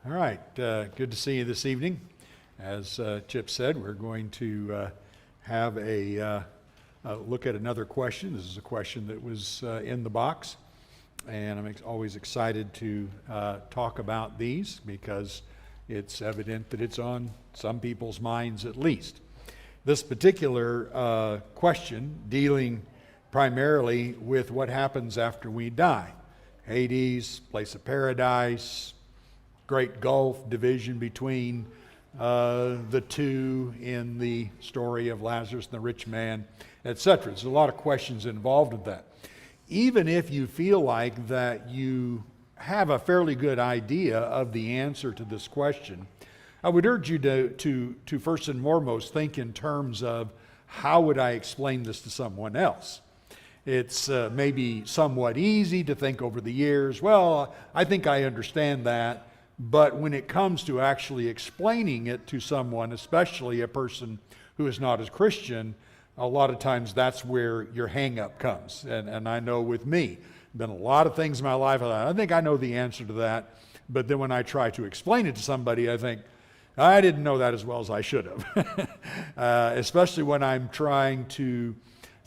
All right, good to see you this evening. As Chip said, we're going to have a look at another question. This is a question that was in the box, and I'm always excited to talk about these because it's evident that it's on some people's minds at least. This particular question dealing primarily with what happens after we die. Hades, place of paradise, great gulf division between the two in the story of Lazarus and the rich man, etc. There's a lot of questions involved with that. Even if you feel like that you have a fairly good idea of the answer to this question, I would urge you to first and foremost think in terms of how would I explain this to someone else. It's maybe somewhat easy to think over the years, well, I think I understand that. But when it comes to actually explaining it to someone, especially a person who is not as Christian, a lot of times that's where your hang-up comes. And I know with me, been a lot of things in my life, I think I know the answer to that. But then when I try to explain it to somebody, I think, I didn't know that as well as I should have. Especially when I'm trying to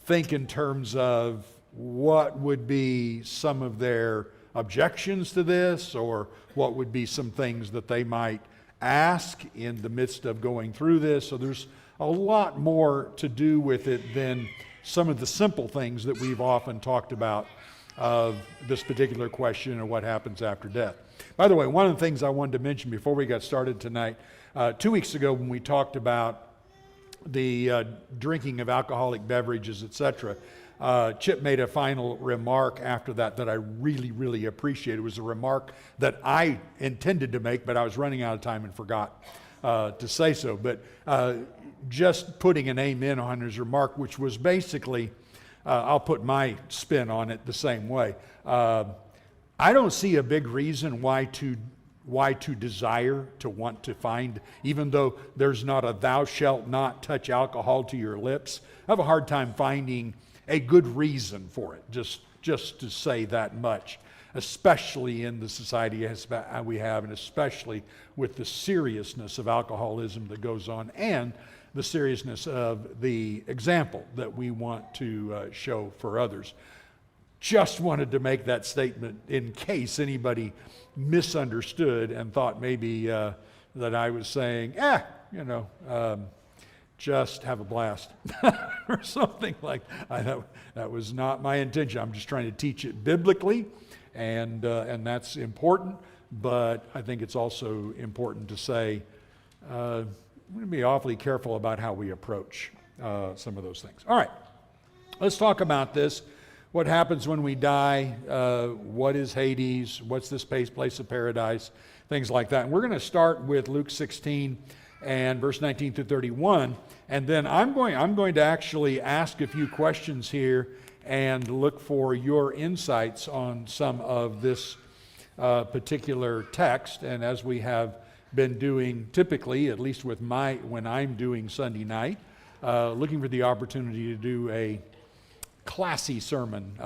think in terms of what would be some of their objections to this, or what would be some things that they might ask in the midst of going through this. So there's a lot more to do with it than some of the simple things that we've often talked about of this particular question of what happens after death. By the way, one of the things I wanted to mention before we got started tonight, 2 weeks ago when we talked about the drinking of alcoholic beverages, etc., Chip made a final remark after that I really, really appreciated. It was a remark that I intended to make, but I was running out of time and forgot to say so. But just putting an amen on his remark, which was basically, I'll put my spin on it the same way. I don't see a big reason why to desire to want to find, even though there's not a thou shalt not touch alcohol to your lips. I have a hard time finding a good reason for it, just to say that much, especially in the society as we have, and especially with the seriousness of alcoholism that goes on and the seriousness of the example that we want to show for others. Just wanted to make that statement in case anybody misunderstood and thought maybe that I was saying, just have a blast or something like that. That was not my intention. I'm just trying to teach it biblically, and that's important. But I think it's also important to say we're going to be awfully careful about how we approach some of those things. All right, let's talk about this. What happens when we die? What is Hades? What's this place of paradise? Things like that. And we're going to start with Luke 16 and verse 19 through 31. And then I'm going to actually ask a few questions here and look for your insights on some of this particular text. And as we have been doing typically, at least with when I'm doing Sunday night, looking for the opportunity to do a classy sermon,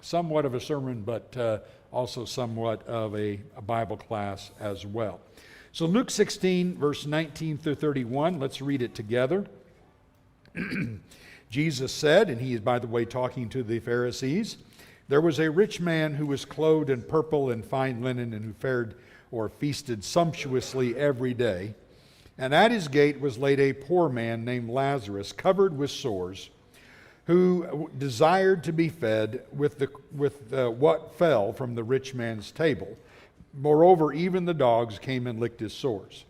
somewhat of a sermon, but also somewhat of a Bible class as well. So Luke 16, verse 19 through 31, let's read it together. Jesus said, and he is, by the way, talking to the Pharisees, there was a rich man who was clothed in purple and fine linen, and who fared or feasted sumptuously every day. And at his gate was laid a poor man named Lazarus, covered with sores, who desired to be fed with what fell from the rich man's table. Moreover, even the dogs came and licked his sores.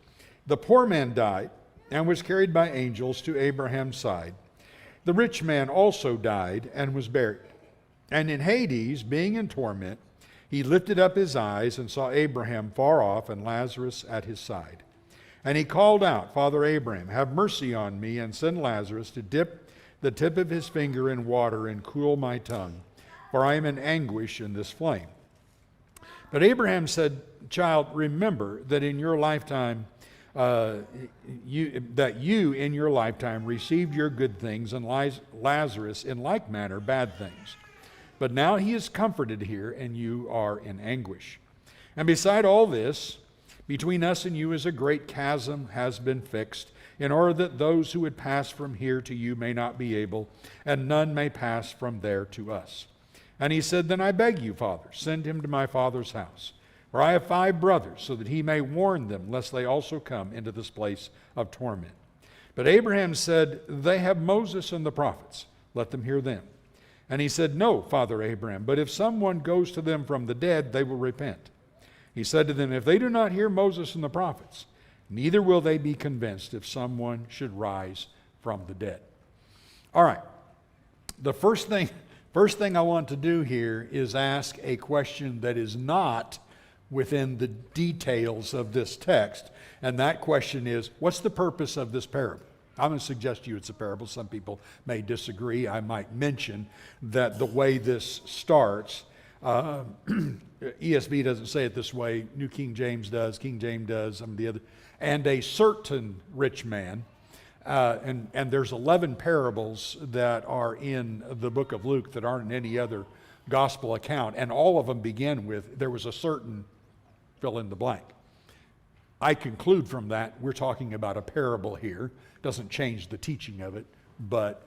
The poor man died and was carried by angels to Abraham's side. The rich man also died and was buried. And in Hades, being in torment, he lifted up his eyes and saw Abraham far off and Lazarus at his side. And he called out, Father Abraham, have mercy on me, and send Lazarus to dip the tip of his finger in water and cool my tongue, for I am in anguish in this flame. But Abraham said, Child, remember that in your lifetime, you in your lifetime received your good things, and Lazarus in like manner bad things. But now he is comforted here, and you are in anguish. And beside all this, Between us and you is a great chasm has been fixed, in order that those who would pass from here to you may not be able, and none may pass from there to us. And he said, Then I beg you, Father, send him to my father's house, for I have 5 brothers, so that he may warn them, lest they also come into this place of torment. But Abraham said, They have Moses and the prophets. Let them hear them. And he said, No, Father Abraham, but if someone goes to them from the dead, they will repent. He said to them, If they do not hear Moses and the prophets, neither will they be convinced if someone should rise from the dead. All right. The first thing I want to do here is ask a question that is not within the details of this text. And that question is, what's the purpose of this parable? I'm going to suggest to you it's a parable. Some people may disagree. I might mention that the way this starts, ESV doesn't say it this way. New King James does. King James does. Some of the other. And a certain rich man. And there's 11 parables that are in the book of Luke that aren't in any other gospel account. And all of them begin with, there was a certain fill in the blank. I conclude from that we're talking about a parable here. Doesn't change the teaching of it, but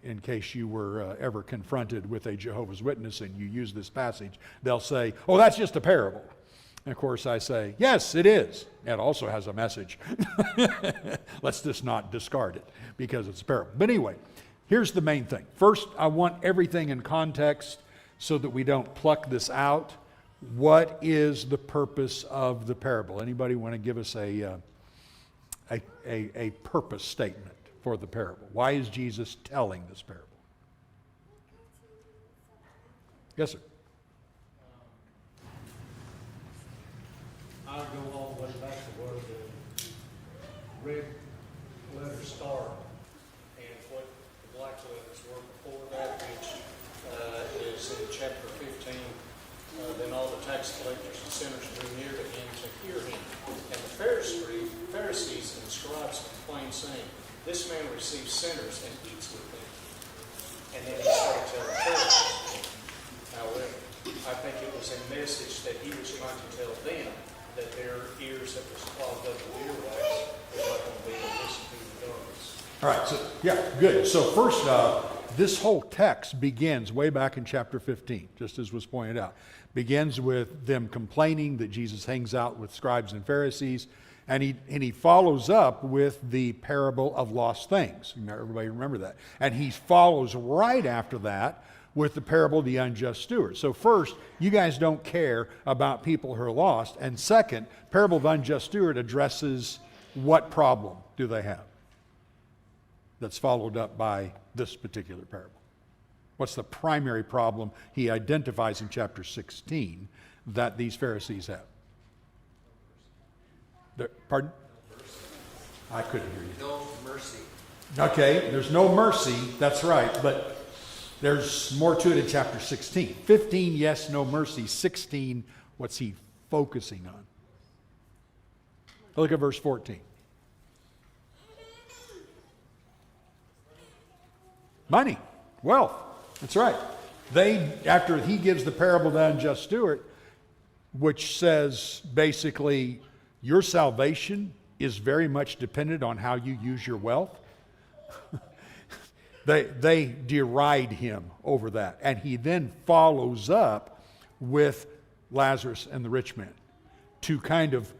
in case you were ever confronted with a Jehovah's Witness and you use this passage, they'll say, oh, that's just a parable. And of course I say, yes, it is. It also has a message. Let's just not discard it because it's a parable. But anyway, here's the main thing. First, I want everything in context so that we don't pluck this out. What is the purpose of the parable? Anybody want to give us a purpose statement for the parable? Why is Jesus telling this parable? Yes, sir. I'll go all the way back to where the red letters start and what the black letters were before that, which is in chapter 15. Then all the tax collectors and sinners drew near to him to hear him. And the Pharisees and scribes complained, saying, This man receives sinners and eats with them. And then he started telling parables. However, I think it was a message that he was trying to tell them that their ears that was clogged up with earwax were not going to be able to listen to the darkness. All right, so yeah, good. So first, this whole text begins way back in chapter 15, just as was pointed out. Begins with them complaining that Jesus hangs out with scribes and Pharisees, and he follows up with the parable of lost things. Everybody remember that. And he follows right after that with the parable of the unjust steward. So first, you guys don't care about people who are lost. And second, parable of unjust steward addresses what problem do they have? That's followed up by this particular parable. What's the primary problem he identifies in chapter 16 that these Pharisees have? Pardon? I couldn't hear you. No mercy. Okay, there's no mercy, that's right, but there's more to it in chapter 16. 15, yes, no mercy. 16, what's he focusing on? Look at verse 14. Money, wealth. That's right. After he gives the parable of the unjust steward, which says basically your salvation is very much dependent on how you use your wealth. They deride him over that. And he then follows up with Lazarus and the rich man to kind of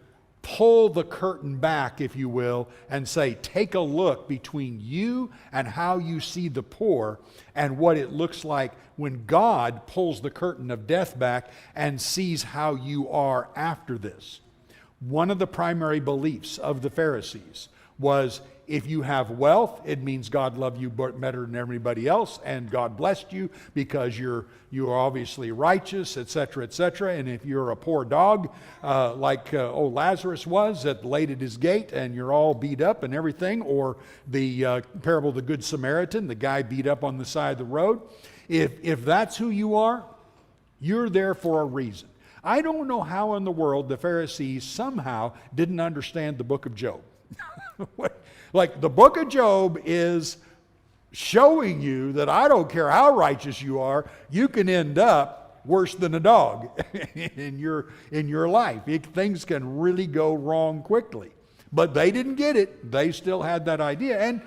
pull the curtain back, if you will, and say, take a look between you and how you see the poor and what it looks like when God pulls the curtain of death back and sees how you are after this. One of the primary beliefs of the Pharisees was if you have wealth, it means God loved you better than everybody else, and God blessed you because you are obviously righteous, etc., etc. And if you're a poor dog, like old Lazarus was that laid at his gate, and you're all beat up and everything, or the parable of the Good Samaritan, the guy beat up on the side of the road, if that's who you are, you're there for a reason. I don't know how in the world the Pharisees somehow didn't understand the book of Job. Like the book of Job is showing you that I don't care how righteous you are, you can end up worse than a dog in your life. Things can really go wrong quickly. But they didn't get it. They still had that idea. And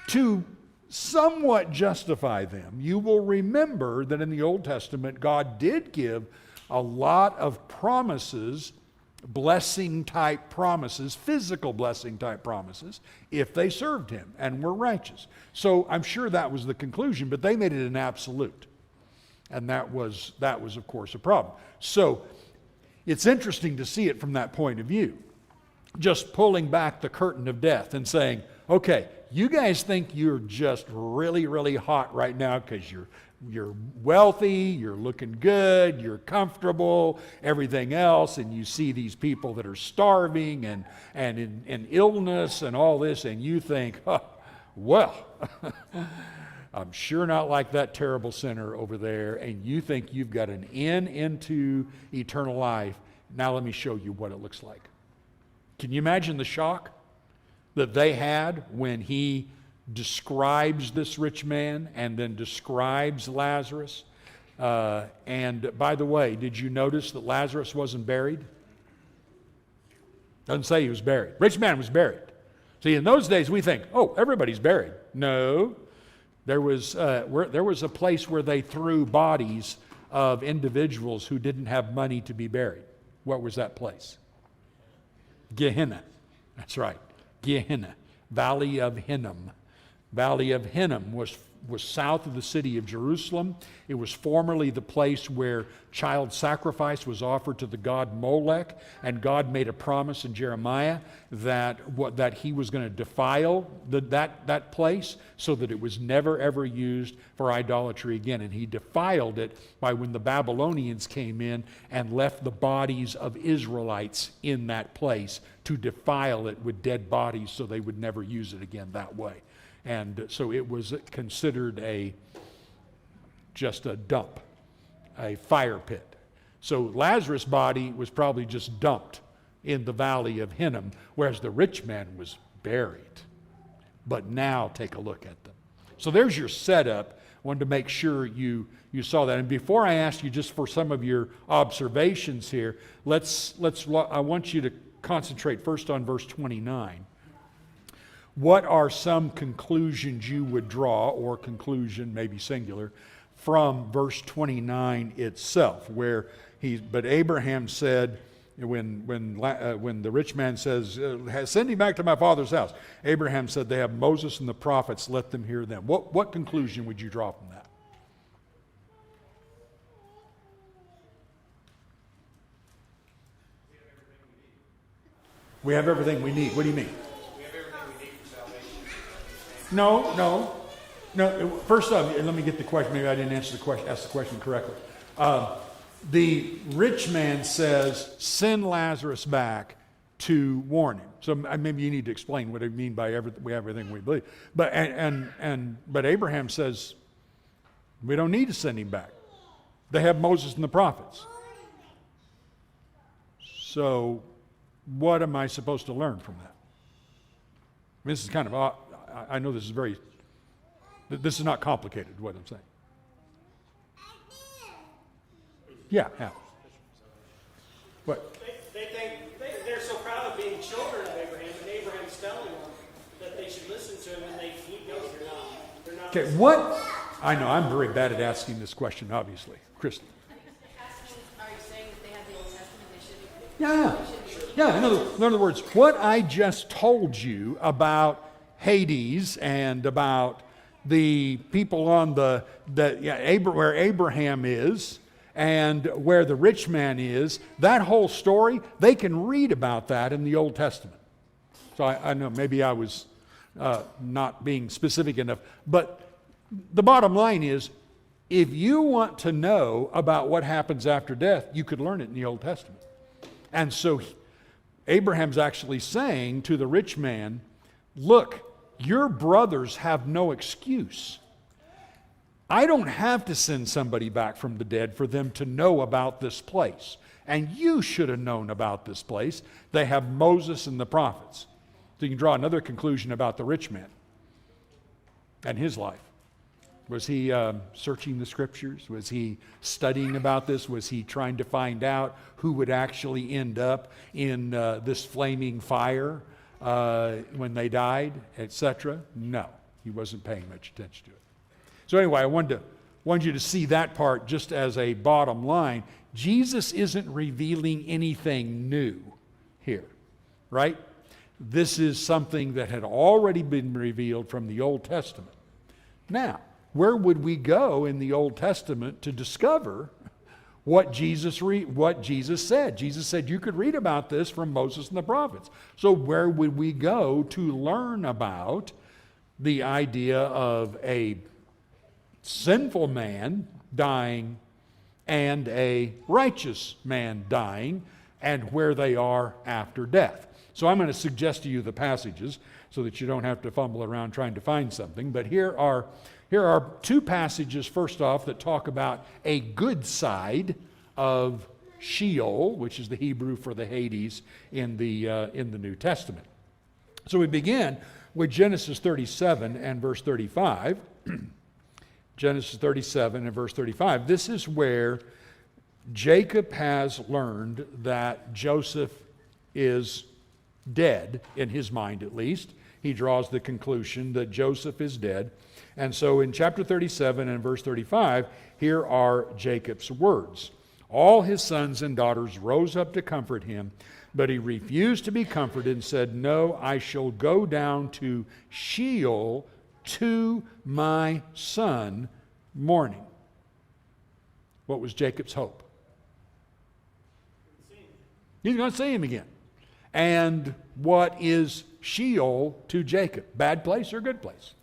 to somewhat justify them, you will remember that in the Old Testament, God did give a lot of promises, blessing type promises, physical blessing type promises, if they served him and were righteous. So I'm sure that was the conclusion, but they made it an absolute. And that was of course a problem. So it's interesting to see it from that point of view. Just pulling back the curtain of death and saying, okay, you guys think you're just really, really hot right now because you're wealthy, you're looking good, you're comfortable, everything else, and you see these people that are starving and in illness and all this, and you think, oh, well, I'm sure not like that terrible sinner over there, and you think you've got an in into eternal life. Now let me show you what it looks like. Can you imagine the shock that they had when he describes this rich man and then describes Lazarus? And by the way, did you notice that Lazarus wasn't buried? Doesn't say he was buried. Rich man was buried. See, in those days we think, oh, everybody's buried. No, there was a place where they threw bodies of individuals who didn't have money to be buried. What was that place? Gehenna. That's right. Gehenna. Valley of Hinnom. Valley of Hinnom was south of the city of Jerusalem. It was formerly the place where child sacrifice was offered to the god Molech, and God made a promise in Jeremiah that he was going to defile that place so that it was never ever used for idolatry again. And he defiled it by when the Babylonians came in and left the bodies of Israelites in that place to defile it with dead bodies so they would never use it again that way. And so it was considered just a dump, a fire pit. So Lazarus' body was probably just dumped in the valley of Hinnom, whereas the rich man was buried. But now take a look at them. So there's your setup. Wanted to make sure you saw that. And before I ask you just for some of your observations here, I want you to concentrate first on verse 29. What are some conclusions you would draw, or conclusion, maybe singular, from verse 29 itself, where but Abraham said, when the rich man says, send him back to my father's house, Abraham said, they have Moses and the prophets, let them hear them. What conclusion would you draw from that? We have everything we need. What do you mean? No. First off, let me get the question. Maybe I didn't ask the question correctly. The rich man says, send Lazarus back to warn him. So maybe you need to explain what I mean by we have everything we believe. But Abraham says, we don't need to send him back. They have Moses and the prophets. So what am I supposed to learn from that? This is kind of I know this is not complicated, what I'm saying. Yeah. What? They think they're so proud of being children of Abraham, and Abraham's telling them that they should listen to him, and he knows they're not. Okay, what? I know, I'm very bad at asking this question, obviously. Kristen. Are you saying that they have the Old Testament? They should Yeah. In other words, what I just told you about Hades and about the people on where Abraham is and where the rich man is, that whole story, they can read about that in the Old Testament. So I know maybe I was not being specific enough, but the bottom line is, if you want to know about what happens after death, you could learn it in the Old Testament. And so Abraham's actually saying to the rich man, look, your brothers have no excuse. I don't have to send somebody back from the dead for them to know about this place. And you should have known about this place. They have Moses and the prophets. So you can draw another conclusion about the rich man and his life. Was he searching the scriptures? Was he studying about this? Was he trying to find out who would actually end up in this flaming fire when they died, etc.? No, he wasn't paying much attention to it. So anyway, I wanted you to see that part just as a bottom line. Jesus isn't revealing anything new here, right? This is something that had already been revealed from the Old Testament. Now, where would we go in the Old Testament to discover what Jesus said? Jesus said you could read about this from Moses and the prophets. So where would we go to learn about the idea of a sinful man dying and a righteous man dying, and where they are after death? So I'm going to suggest to you the passages so that you don't have to fumble around trying to find something. But here are two passages, first off, that talk about a good side of Sheol, which is the Hebrew for the Hades in the New Testament. So we begin with Genesis 37 and verse 35. Genesis 37 and verse 35. This is where Jacob has learned that Joseph is dead, in his mind at least. He draws the conclusion that Joseph is dead. And so in chapter 37 and verse 35, here are Jacob's words. All his sons and daughters rose up to comfort him, but he refused to be comforted and said, "No, I shall go down to Sheol to my son mourning." What was Jacob's hope? He's going to see him again. And what is Sheol to Jacob? Bad place or good place?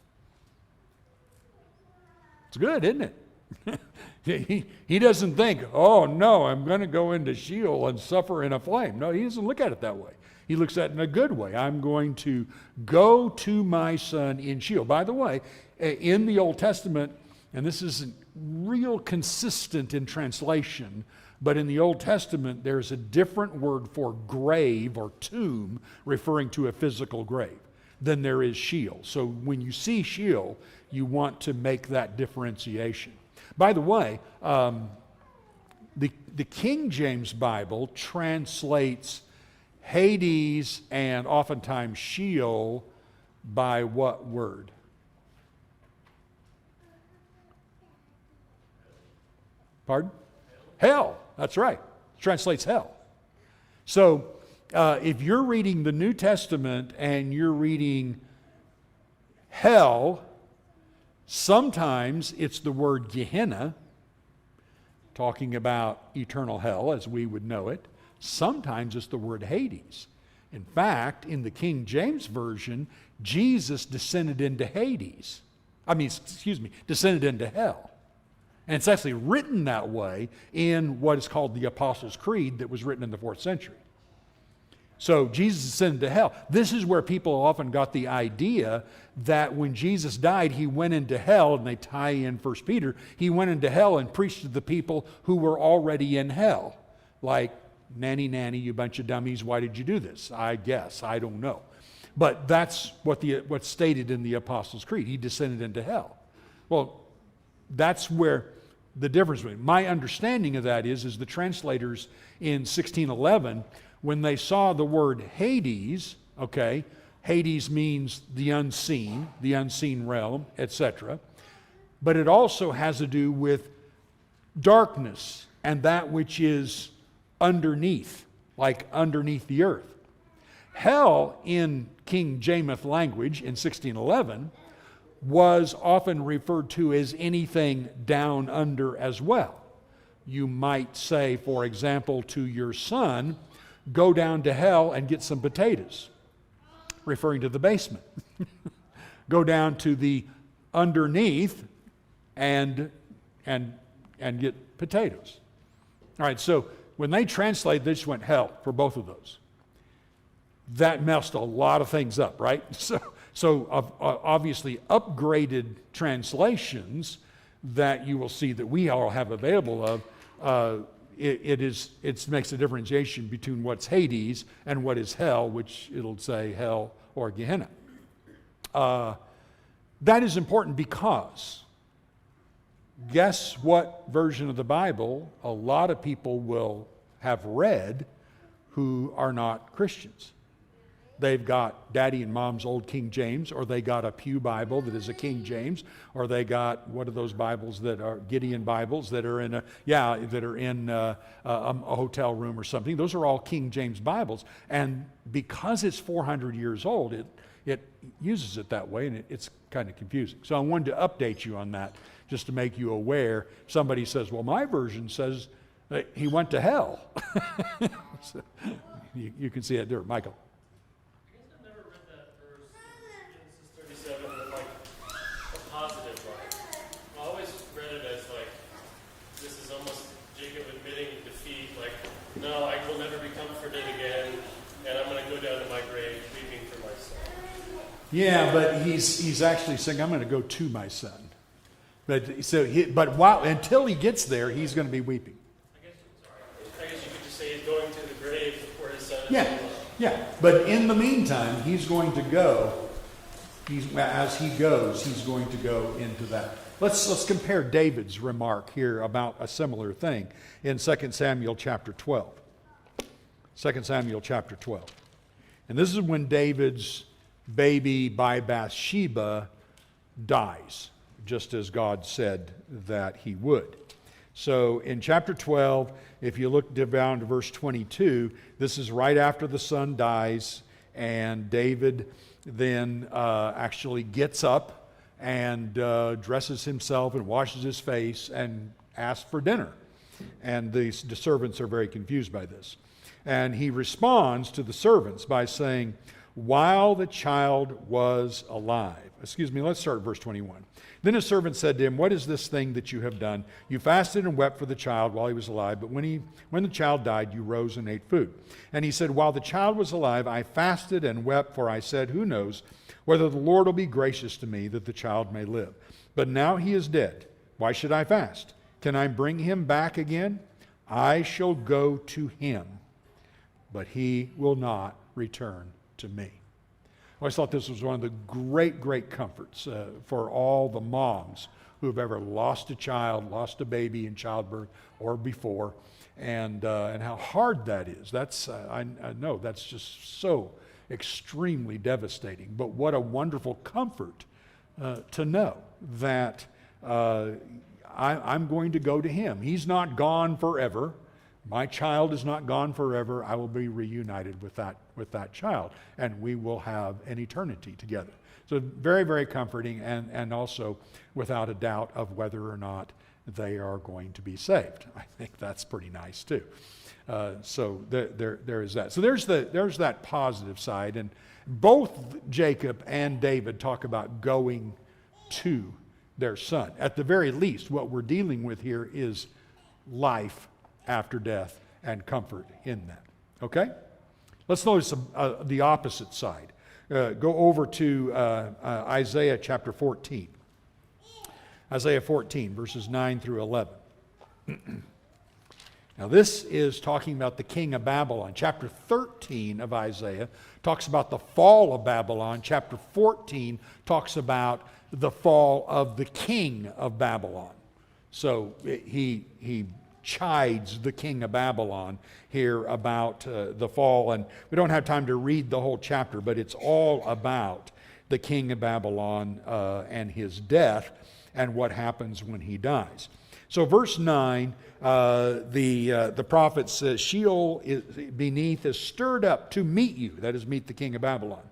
It's good, isn't it? He doesn't think, oh no, I'm going to go into Sheol and suffer in a flame. No, he doesn't look at it that way. He looks at it in a good way. I'm going to go to my son in Sheol. By the way, in the Old Testament, and this isn't real consistent in translation, but in the Old Testament, there's a different word for grave or tomb referring to a physical grave than there is Sheol. So when you see Sheol, you want to make that differentiation. By the way, the King James Bible translates Hades and oftentimes Sheol by what word? Pardon? Hell. That's right. It translates hell. So if you're reading the New Testament and you're reading hell, sometimes it's the word Gehenna, talking about eternal hell as we would know it. Sometimes it's the word Hades. In fact, in the King James Version, Jesus descended into Hades. Descended into hell. And it's actually written that way in what is called the Apostles' Creed that was written in the 4th century. So Jesus descended to hell. This is where people often got the idea that when Jesus died, he went into hell, and they tie in 1 Peter, he went into hell and preached to the people who were already in hell. Like, nanny, you bunch of dummies, why did you do this? I guess, I don't know. But that's what's stated in the Apostles' Creed. He descended into hell. Well, that's where the difference between my understanding of that is the translators in 1611, when they saw the word Hades, okay, Hades means the unseen realm, etc. But it also has to do with darkness and that which is underneath, like underneath the earth. Hell in King James language in 1611 was often referred to as anything down under as well. You might say, for example, to your son, go down to hell and get some potatoes, referring to the basement. Go down to the underneath and get potatoes. All right, so when they translate, they just went hell for both of those. That messed a lot of things up, right? So obviously upgraded translations that you will see that we all have available of, it makes a differentiation between what's Hades and what is hell, which it'll say hell or Gehenna. That is important because guess what version of the Bible a lot of people will have read who are not Christians? They've got Daddy and Mom's old King James, or they got a Pew Bible that is a King James, or they got, what are those Bibles that are Gideon Bibles that are in a hotel room or something. Those are all King James Bibles. And because it's 400 years old, it uses it that way, and it's kind of confusing. So I wanted to update you on that, just to make you aware. Somebody says, well, my version says that he went to hell. So you can see it there. Michael. Positive light. I always read it as like, this is almost Jacob admitting defeat, like, no, I will never be comforted again, and I'm going to go down to my grave weeping for my son. Yeah, but he's actually saying, I'm going to go to my son. But until he gets there, he's going to be weeping. I guess you could just say he's going to the grave where his son is. Yeah. But in the meantime, he's going to go. As he goes, he's going to go into that. Let's compare David's remark here about a similar thing in 2 Samuel chapter 12. 2 Samuel chapter 12. And this is when David's baby by Bathsheba dies, just as God said that he would. So in chapter 12, if you look down to verse 22, this is right after the son dies, and David then actually gets up and dresses himself and washes his face and asks for dinner. And the servants are very confused by this. And he responds to the servants by saying, while the child was alive. Let's start at verse 21. Then his servant said to him, what is this thing that you have done? You fasted and wept for the child while he was alive, but when the child died, you rose and ate food. And he said, while the child was alive, I fasted and wept, for I said, who knows whether the Lord will be gracious to me that the child may live. But now he is dead. Why should I fast? Can I bring him back again? I shall go to him, but he will not return to me. I always thought this was one of the great comforts for all the moms who have ever lost a child, lost a baby in childbirth or before, and how hard that is. I know that's just so extremely devastating. But what a wonderful comfort to know that I'm going to go to him. He's not gone forever. My child is not gone forever. I will be reunited with that child, and we will have an eternity together. So very comforting, and also without a doubt of whether or not they are going to be saved. I think that's pretty nice too. So there is that. So there's that positive side, and both Jacob and David talk about going to their son. At the very least, what we're dealing with here is life after death and comfort in that. Okay? Let's notice the opposite side. Go over to Isaiah chapter 14. Isaiah 14, verses 9 through 11. Now this is talking about the king of Babylon. Chapter 13 of Isaiah talks about the fall of Babylon. Chapter 14 talks about the fall of the king of Babylon. So he chides the king of Babylon here about the fall. And we don't have time to read the whole chapter, but it's all about the king of Babylon and his death and what happens when he dies. So verse 9, the prophet says, Sheol beneath is stirred up to meet you, that is, meet the king of Babylon.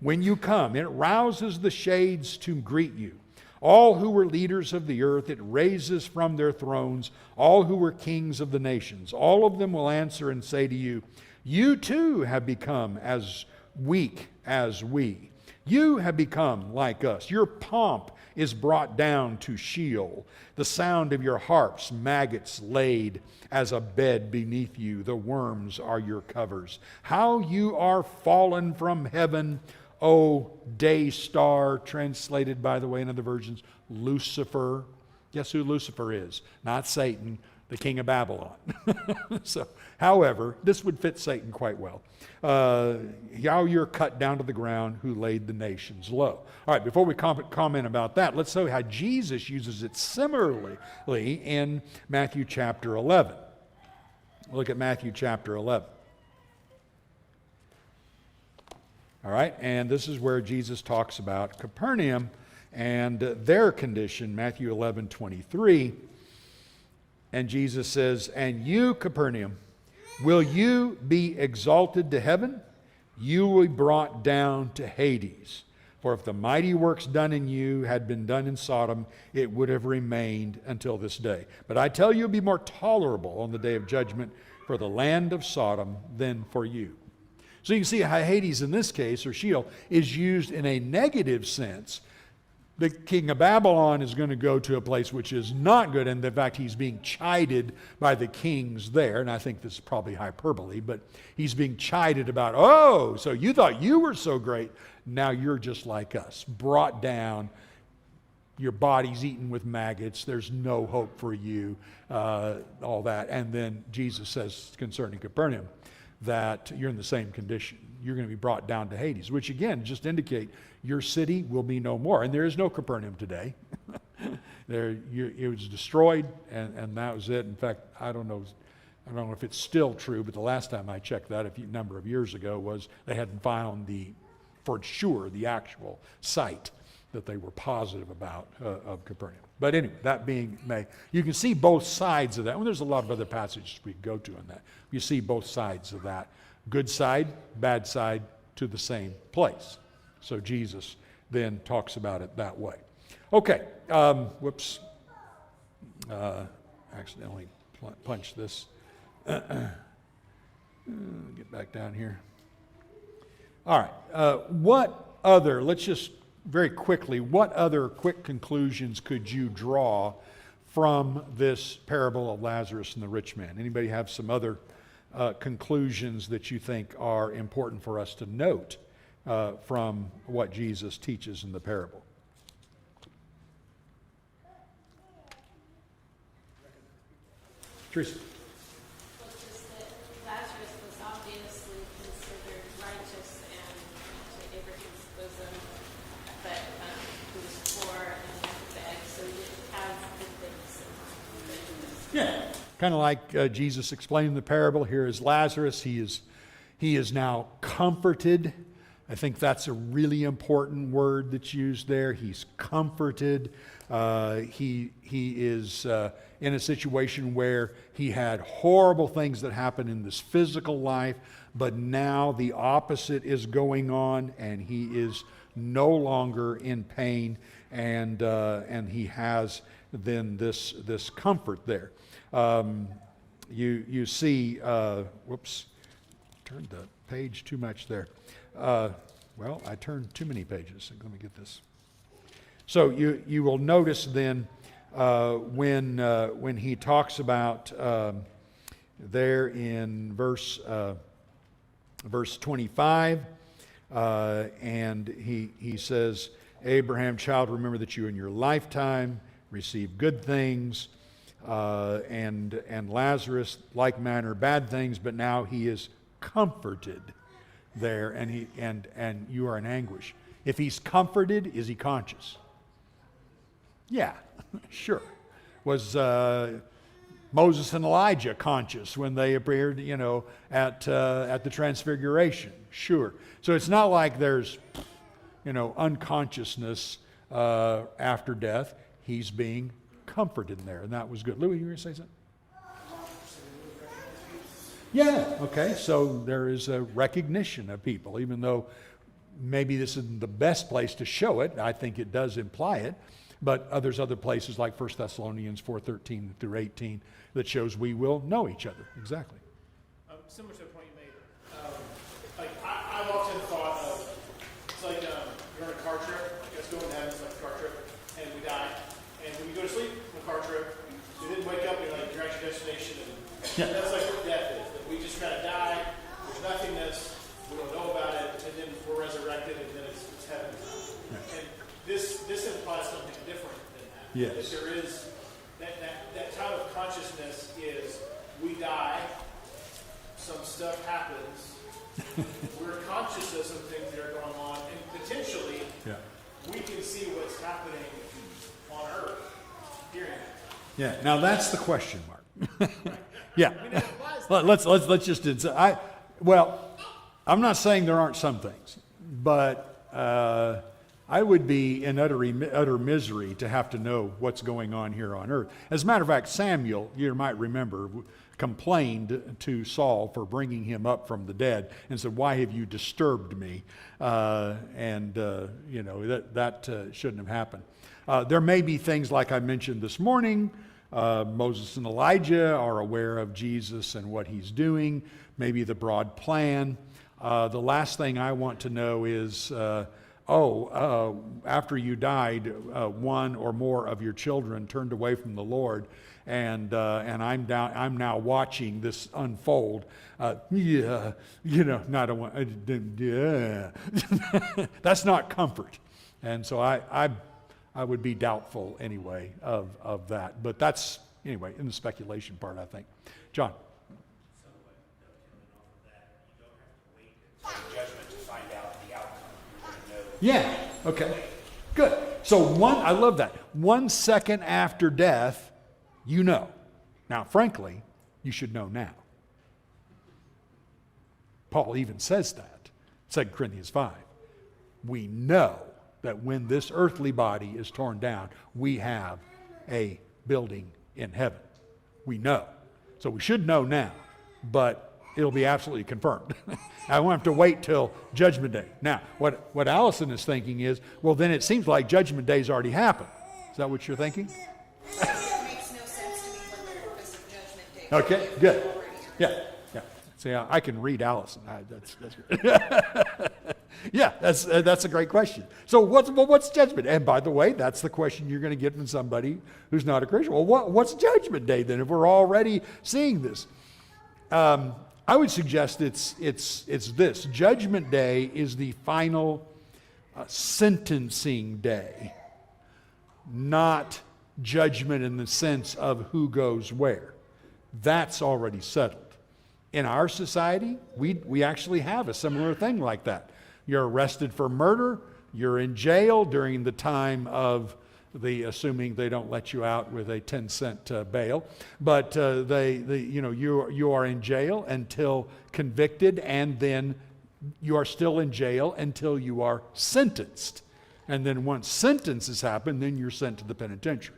When you come, it rouses the shades to greet you. All who were leaders of the earth, it raises from their thrones all who were kings of the nations. All of them will answer and say to you, you too have become as weak as we. You have become like us. Your pomp is brought down to Sheol. The sound of your harps, maggots laid as a bed beneath you. The worms are your covers. How you are fallen from heaven, O day star, translated, by the way, in other versions, Lucifer. Guess who Lucifer is? Not Satan. the king of Babylon. So, however, this would fit Satan quite well. How you're cut down to the ground, who laid the nations low. All right, before we comment about that, let's see how Jesus uses it similarly in Matthew chapter 11. Look at Matthew chapter 11. All right, and this is where Jesus talks about Capernaum and their condition, Matthew 11:23. And Jesus says, "And you, Capernaum, will you be exalted to heaven? You will be brought down to Hades. For if the mighty works done in you had been done in Sodom, it would have remained until this day. But I tell you, it will be more tolerable on the day of judgment for the land of Sodom than for you." So you can see how Hades in this case, or Sheol, is used in a negative sense. The king of Babylon is going to go to a place which is not good, and in fact he's being chided by the kings there, and I think this is probably hyperbole, but he's being chided about, oh, so you thought you were so great, now you're just like us, brought down, your body's eaten with maggots, there's no hope for you, all that. And then Jesus says concerning Capernaum that you're in the same condition. You're going to be brought down to Hades, which again just indicate your city will be no more. And there is no Capernaum today. It was destroyed, and that was it. In fact, I don't know if it's still true, but the last time I checked that a number of years ago was they hadn't found for sure the actual site that they were positive about of Capernaum. But anyway, that being may, you can see both sides of that. Well, there's a lot of other passages we could go to on that. You see both sides of that. Good side, bad side, to the same place. So Jesus then talks about it that way. Okay, accidentally punched this. Get back down here. All right, let's just very quickly, what other quick conclusions could you draw from this parable of Lazarus and the rich man? Anybody have some other conclusions that you think are important for us to note from what Jesus teaches in the parable? Teresa. Well, it's just that Lazarus was obviously considered righteous and to Abraham's bosom, but he was poor and begged, so he didn't have good things in mind. Yeah. Kind of like Jesus explained the parable. Here is Lazarus. He is now comforted. I think that's a really important word that's used there. He's comforted. He is in a situation where he had horrible things that happened in this physical life, but now the opposite is going on, and he is no longer in pain, and he has then this comfort there. You see, whoops, turned the page too much there. Well, I turned too many pages. Let me get this. So you will notice then when he talks about there in verse 25, and he says, "Abraham, child, remember that you in your lifetime received good things, and Lazarus like manner bad things, but now he is comforted there, and you are in anguish." If he's comforted, is he conscious? Yeah, sure. Was Moses and Elijah conscious when they appeared, at the Transfiguration? Sure. So it's not like there's, unconsciousness after death. He's being comforted in there, and that was good. Louis, you were going to say something? Yeah, okay, so there is a recognition of people, even though maybe this isn't the best place to show it. I think it does imply it, but there's other places like 1 Thessalonians 4:13 through 18 that shows we will know each other. Exactly. Similar to the point you made, I've often thought of, it's like you're on a car trip, let's go in heaven, it's like a car trip, and we die, and when you go to sleep on a car trip, you didn't wake up, you're at your destination, and that's like what death is. We just kind of die, there's nothingness, we don't know about it, and then we're resurrected, and then it's heaven. Yeah. And this implies something different than that. Yes. That there is, that time of consciousness some stuff happens. We're conscious of some things that are going on, and potentially we can see what's happening on Earth. Hearing it. Yeah. Now that's the question mark. Yeah. Let's just. I'm not saying there aren't some things, but I would be in utter misery to have to know what's going on here on earth. As a matter of fact, Samuel, you might remember, complained to Saul for bringing him up from the dead and said, "Why have you disturbed me?" That shouldn't have happened. There may be things like I mentioned this morning. Moses and Elijah are aware of Jesus and what he's doing, maybe the broad plan. The last thing I want to know is, after you died, one or more of your children turned away from the Lord, and I'm now watching this unfold. That's not comfort, and so I would be doubtful anyway of that. But that's anyway in the speculation part, I think. John. Judgment to find out the outcome. You're going to know. Yeah. Okay. Good. So I love that. 1 second after death, you know. Now, frankly, you should know now. Paul even says that. 2 Corinthians 5. We know that when this earthly body is torn down, we have a building in heaven. We know. So we should know now, but it'll be absolutely confirmed. I won't have to wait till Judgment Day. Now, what Allison is thinking is, well, then it seems like Judgment Day's already happened. Is that what you're thinking? It makes no sense to me what the purpose of Judgment Day is. Okay, good. Yeah. See, I can read Allison. That's good. Yeah, that's a great question. So what's Judgment? And by the way, that's the question you're going to get from somebody who's not a Christian. Well, what's Judgment Day then? If we're already seeing this, I would suggest it's this. Judgment Day is the final sentencing day, not judgment in the sense of who goes where. That's already settled. In our society, we actually have a similar thing like that. You're arrested for murder. You're in jail during the time of assuming they don't let you out with a 10-cent bail, but you are in jail until convicted, and then you are still in jail until you are sentenced, and then once sentences happen, then you're sent to the penitentiary.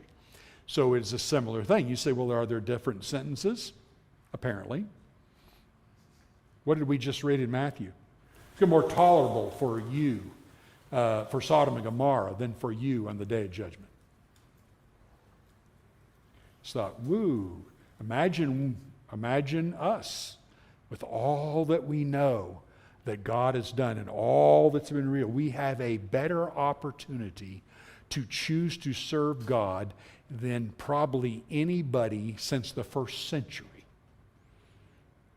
So it's a similar thing. You say, well, are there different sentences? Apparently. What did we just read in Matthew? It's more tolerable for you, for Sodom and Gomorrah, than for you on the day of judgment. It's thought, woo, imagine us with all that we know that God has done and all that's been real. We have a better opportunity to choose to serve God than probably anybody since the first century.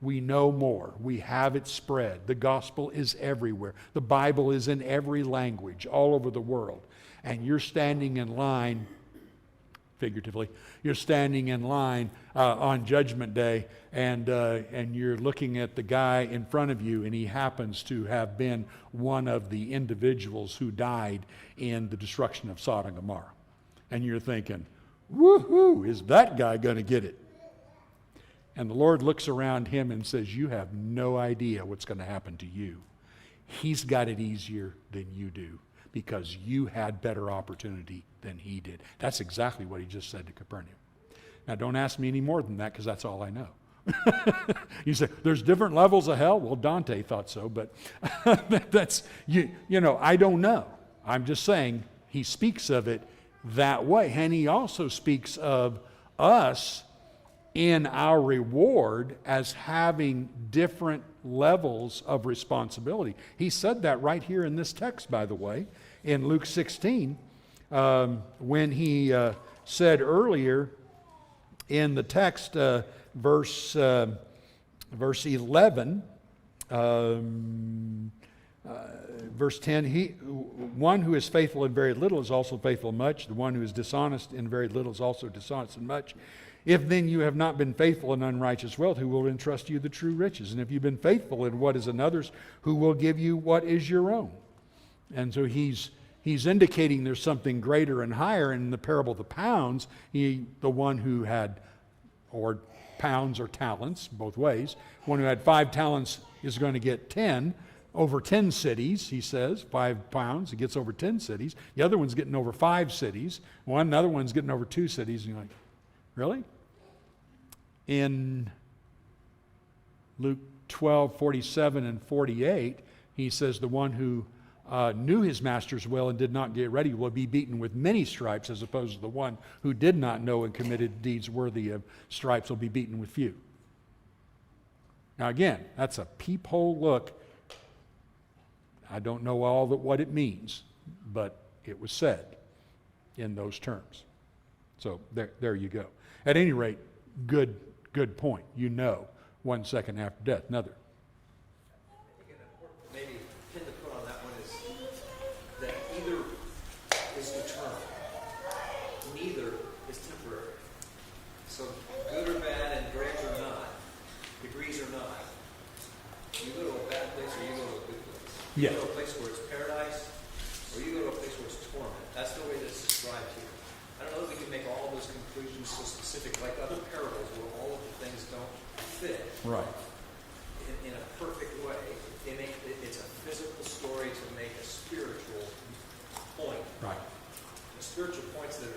We know more. We have it spread. The gospel is everywhere. The Bible is in every language all over the world. And you're standing in line, figuratively, you're standing in line on Judgment Day, and you're looking at the guy in front of you, and he happens to have been one of the individuals who died in the destruction of Sodom and Gomorrah. And you're thinking, woohoo, is that guy going to get it? And the Lord looks around him and says, you have no idea what's going to happen to you. He's got it easier than you do because you had better opportunity than he did. That's exactly what he just said to Capernaum. Now, don't ask me any more than that because that's all I know. You say, there's different levels of hell? Well, Dante thought so, but that's, I don't know. I'm just saying he speaks of it that way. And he also speaks of us in our reward as having different levels of responsibility. He said that right here in this text, by the way, in Luke 16, when he said earlier in the text, verse 11, verse 10, one who is faithful in very little is also faithful in much. The one who is dishonest in very little is also dishonest in much. If then you have not been faithful in unrighteous wealth, who will entrust you the true riches? And if you've been faithful in what is another's, who will give you what is your own? And so he's indicating there's something greater and higher. In the parable of the pounds, the one who had, or pounds or talents, both ways, one who had 5 talents is going to get 10, over 10 cities, he says, 5 pounds, he gets over 10 cities. The other one's getting over 5 cities. Another one's getting over 2 cities. And you're like, really? In Luke 12:47 and 48, he says the one who knew his master's will and did not get ready will be beaten with many stripes, as opposed to the one who did not know and committed deeds worthy of stripes will be beaten with few. Now again, that's a peephole look. I don't know all what it means, but it was said in those terms. So there you go. At any rate, good point. You know, 1 second after death, another. I think an important maybe pin to put on that one is that either is eternal, neither is temporary. So good or bad and grades or not, degrees or not, you go to a bad place or you go to a good place. You Yeah. go to a place where it's paradise or you go to a place where it's torment. That's the way that's described here. I don't know that we can make all those conclusions so specific like other parables where all of the things don't fit Right. in a perfect way. It's a physical story to make a spiritual point. Right. The spiritual points that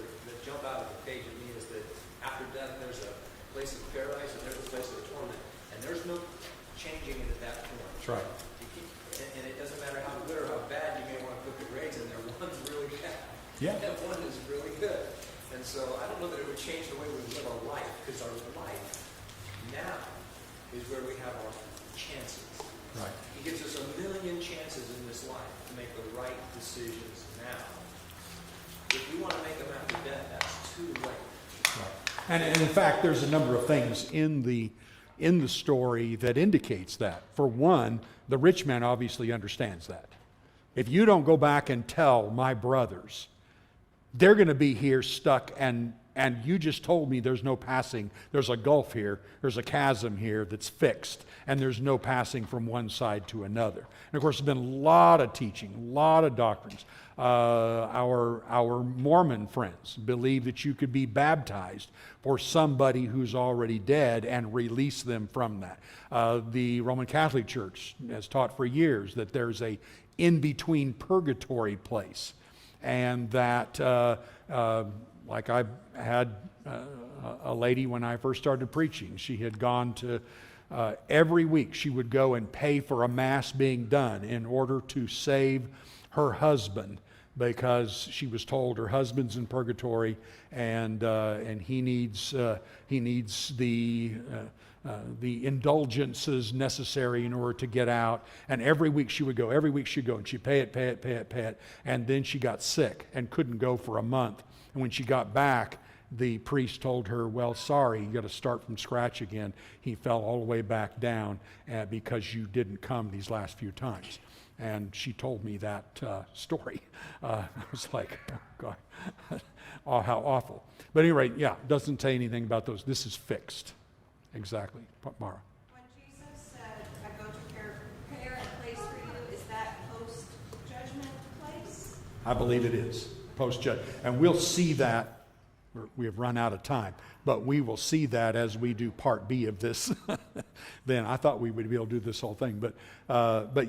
jump out of the page at me is that after death there's a place of paradise and there's a place of torment. And there's no changing it at that point. That's right. And it doesn't matter how good or how bad you may want to put the grades in there. One's really bad. Yeah. And one is really good. And so I don't know that it would change the way we live our life, because our life now is where we have our chances. Right. He gives us a million chances in this life to make the right decisions now. If we want to make them after death, that's too late. Right. And in fact, there's a number of things in the story that indicates that. For one, the rich man obviously understands that. If you don't go back and tell my brothers, they're going to be here stuck, and you just told me there's no passing. There's a gulf here. There's a chasm here that's fixed, and there's no passing from one side to another. And of course, there's been a lot of teaching, a lot of doctrines. Our Mormon friends believe that you could be baptized for somebody who's already dead and release them from that. The Roman Catholic Church has taught for years that there's a in-between purgatory place, and that like I had a lady when I first started preaching. She had gone to every week she would go and pay for a mass being done in order to save her husband, because she was told her husband's in purgatory and he needs the indulgences necessary in order to get out. And every week she would go, and she'd pay it. And then she got sick and couldn't go for a month. And when she got back, the priest told her, well, sorry, you got to start from scratch again. He fell all the way back down because you didn't come these last few times. And she told me that story. I was like, oh, God, oh, how awful. But anyway, yeah, it doesn't say anything about those. This is fixed. Exactly. Mara. When Jesus said, I go to prepare a place for you, is that post-judgment place? I believe it is. Post-judgment. And we'll see that. We have run out of time, but we will see that as we do part B of this. Then I thought we would be able to do this whole thing, but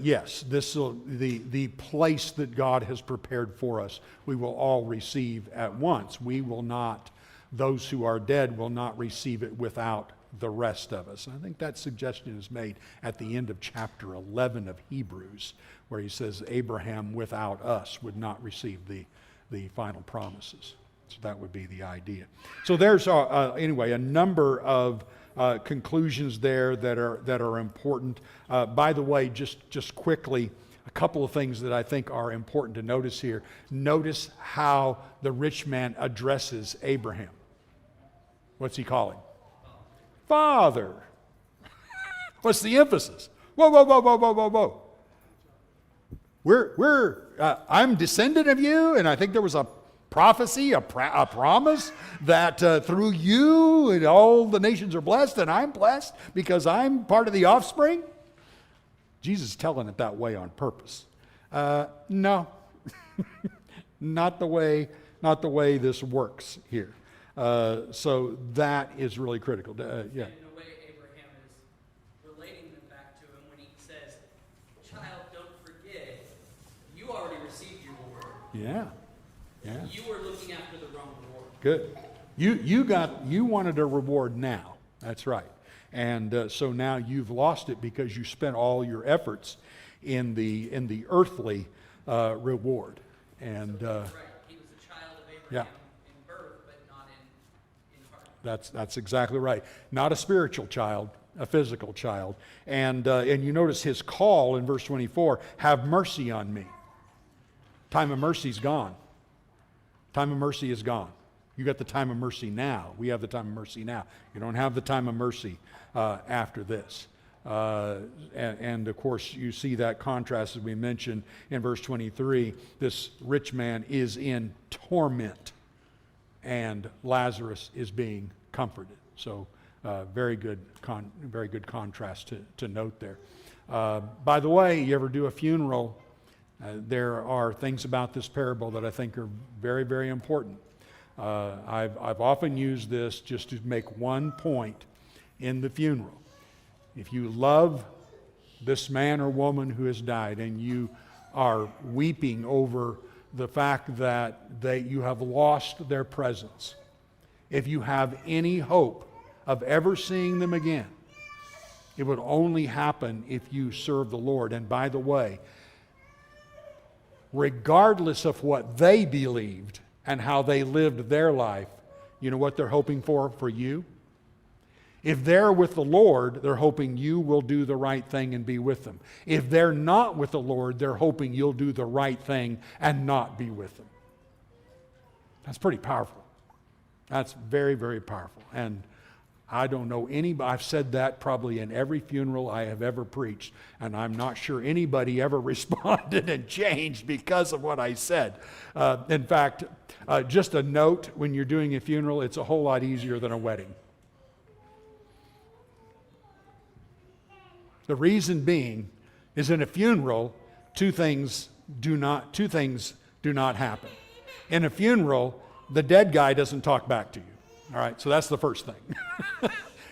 yes, this will, the place that God has prepared for us, we will all receive at once. We will not, those who are dead will not receive it without the rest of us. And I think that suggestion is made at the end of chapter 11 of Hebrews, where he says Abraham without us would not receive the final promises. So that would be the idea. So there's anyway a number of conclusions there that are important. By the way, just quickly, a couple of things that I think are important to notice here. Notice how the rich man addresses Abraham. What's he calling? Father. What's the emphasis? Whoa. I'm descendant of you, and I think there was a prophecy, a promise that through you and all the nations are blessed and I'm blessed because I'm part of the offspring? Jesus is telling it that way on purpose. No, not the way this works here. So that is really critical. Yeah. In a way, Abraham is relating them back to him when he says, "Child, don't forget, you already received your reward. Yeah. Yeah. You were looking after the wrong reward." Good. You wanted a reward now. That's right. And so now you've lost it because you spent all your efforts in the earthly reward. And Right. He was a child of Abraham in birth, but not in heart. that's exactly right. Not a spiritual child, a physical child. And you notice his call in verse 24, have mercy on me. Time of mercy's gone. Time of mercy is gone. You got the time of mercy now. We have the time of mercy now. You don't have the time of mercy after this. And of course, you see that contrast as we mentioned in verse 23. This rich man is in torment, and Lazarus is being comforted. So, very good contrast to note there. By the way, you ever do a funeral? There are things about this parable that I think are very, very important. I've often used this just to make one point in the funeral. If you love this man or woman who has died and you are weeping over the fact that you have lost their presence, if you have any hope of ever seeing them again, it would only happen if you serve the Lord. And by the way, regardless of what they believed and how they lived their life, you know what they're hoping for you? If they're with the Lord, they're hoping you will do the right thing and be with them. If they're not with the Lord, they're hoping you'll do the right thing and not be with them. That's pretty powerful. That's very, very powerful. And I don't know anybody, I've said that probably in every funeral I have ever preached, and I'm not sure anybody ever responded and changed because of what I said. In fact, just a note, when you're doing a funeral, it's a whole lot easier than a wedding. The reason being is in a funeral, two things do not happen. In a funeral, the dead guy doesn't talk back to you. All right, so that's the first thing.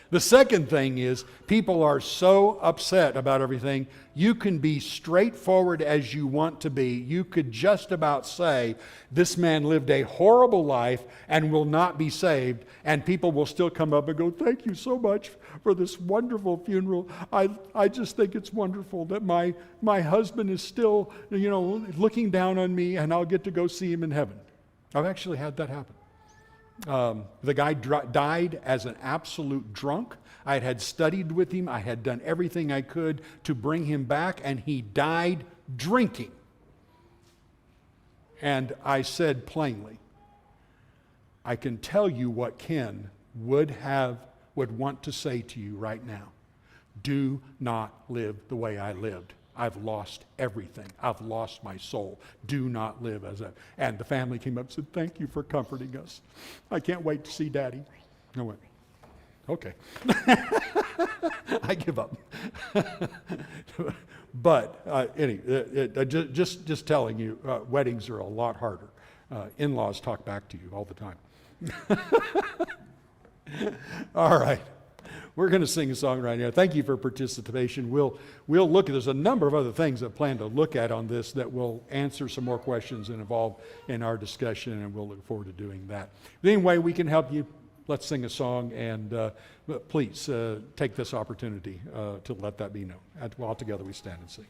The second thing is people are so upset about everything. You can be straightforward as you want to be. You could just about say, this man lived a horrible life and will not be saved. And people will still come up and go, thank you so much for this wonderful funeral. I just think it's wonderful that my husband is still, looking down on me and I'll get to go see him in heaven. I've actually had that happen. The guy died as an absolute drunk. I had studied with him. I had done everything I could to bring him back, and he died drinking. And I said plainly, I can tell you what Ken would want to say to you right now. Do not live the way I lived. I've lost everything. I've lost my soul. Do not live as a... And the family came up and said, thank you for comforting us. I can't wait to see Daddy. I went, okay. I give up. But anyway, just telling you, weddings are a lot harder. In-laws talk back to you all the time. All right. We're going to sing a song right now. Thank you for participation. We'll look at, there's a number of other things I plan to look at on this that will answer some more questions and involve in our discussion, and we'll look forward to doing that. But anyway, we can help you. Let's sing a song, and please take this opportunity to let that be known. All together we stand and sing.